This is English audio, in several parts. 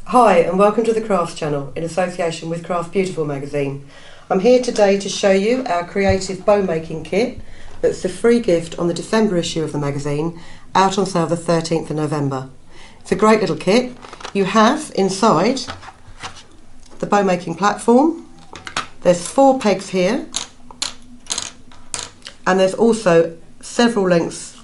Hi and welcome to the Crafts channel in association with Craft Beautiful magazine. I'm here today to show you our creative bow making kit that's the free gift on the December issue of the magazine, out on sale the 13th of November. It's a great little kit. You have inside the bow making platform, there's 4 pegs here, and there's also several lengths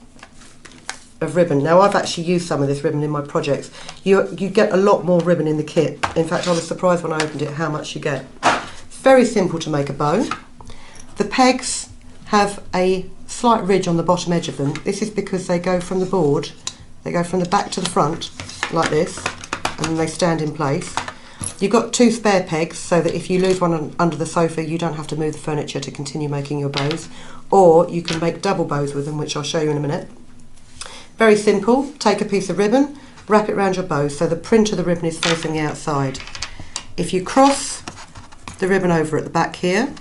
of ribbon. Now I've actually used some of this ribbon in my projects. You get a lot more ribbon in the kit. In fact, I was surprised when I opened it how much you get. It's very simple to make a bow. The pegs have a slight ridge on the bottom edge of them. This is because they go from the board, they go from the back to the front like this, and then they stand in place. You've got 2 spare pegs so that if you lose one under the sofa you don't have to move the furniture to continue making your bows, or you can make double bows with them, which I'll show you in a minute. Very simple. Take a piece of ribbon, wrap it around your bow so the print of the ribbon is facing the outside. If you cross the ribbon over at the back here,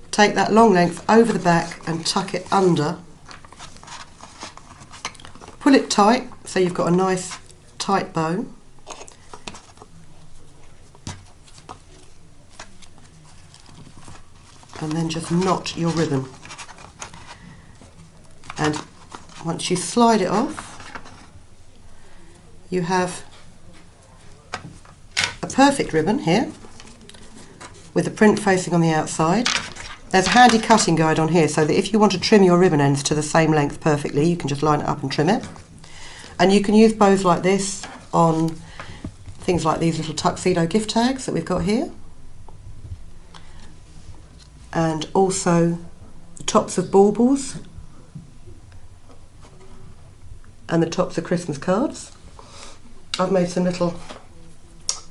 take that long length over the back and tuck it under. Pull it tight so you've got a nice tight bow. And then just knot your ribbon. And once you slide it off, you have a perfect ribbon here with the print facing on the outside. There's a handy cutting guide on here so that if you want to trim your ribbon ends to the same length perfectly, you can just line it up and trim it. And you can use bows like this on things like these little tuxedo gift tags that we've got here, and also the tops of baubles and the tops of Christmas cards. I've made some little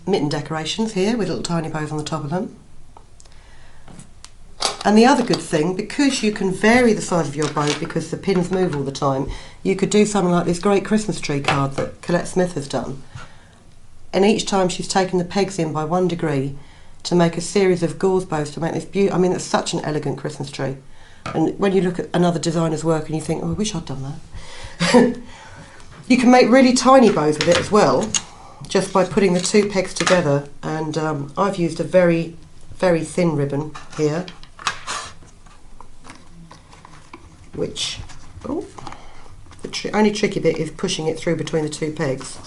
mitten decorations here with little tiny bows on the top of them. And the other good thing, because you can vary the size of your bow because the pins move all the time, you could do something like this great Christmas tree card that Colette Smith has done. And each time she's taken the pegs in by 1 degree to make a series of gauze bows to make this beautiful. I mean, it's such an elegant Christmas tree. And when you look at another designer's work and you think, oh, I wish I'd done that. You can make really tiny bows with it as well, just by putting the 2 pegs together. And I've used a very, very thin ribbon here, which, the only tricky bit is pushing it through between the 2 pegs.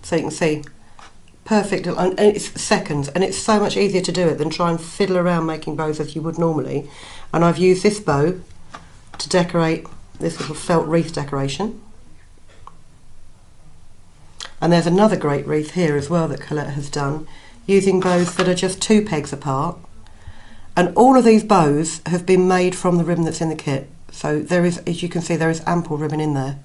So you can see, perfect, and it's seconds, and it's so much easier to do it than try and fiddle around making bows as you would normally. And I've used this bow to decorate this little felt wreath decoration. And there's another great wreath here as well that Colette has done, using bows that are just 2 pegs apart. And all of these bows have been made from the ribbon that's in the kit. So there is, as you can see, there is ample ribbon in there.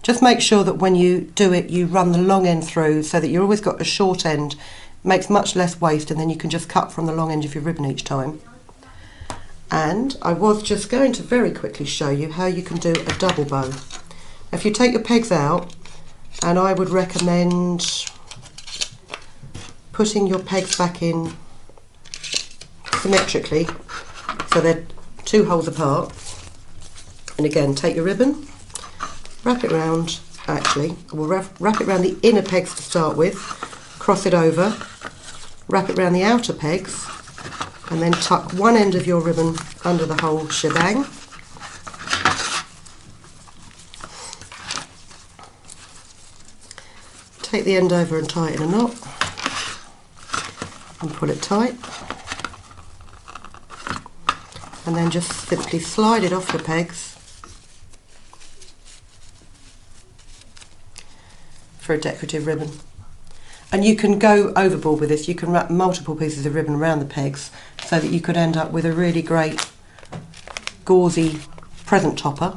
Just make sure that when you do it, you run the long end through so that you've always got a short end. Makes much less waste, and then you can just cut from the long end of your ribbon each time. And I was just going to very quickly show you how you can do a double bow. If you take your pegs out, and I would recommend putting your pegs back in symmetrically, so they're 2 holes apart. And again, take your ribbon, wrap it round, we'll wrap it around the inner pegs to start with, cross it over, wrap it around the outer pegs, and then tuck one end of your ribbon under the whole shebang. Take the end over and tie it in a knot, and pull it tight, and then just simply slide it off the pegs for a decorative ribbon. And you can go overboard with this. You can wrap multiple pieces of ribbon around the pegs so that you could end up with a really great gauzy present topper.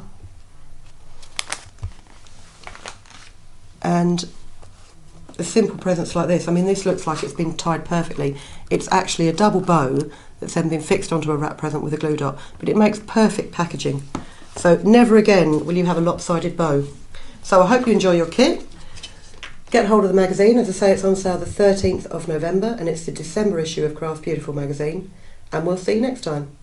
And the simple presents like this, I mean, this looks like it's been tied perfectly. It's actually a double bow that's then been fixed onto a wrap present with a glue dot, but it makes perfect packaging. So never again will you have a lopsided bow. So I hope you enjoy your kit. Get hold of the magazine. As I say, it's on sale the 13th of November and it's the December issue of Craft Beautiful magazine, and we'll see you next time.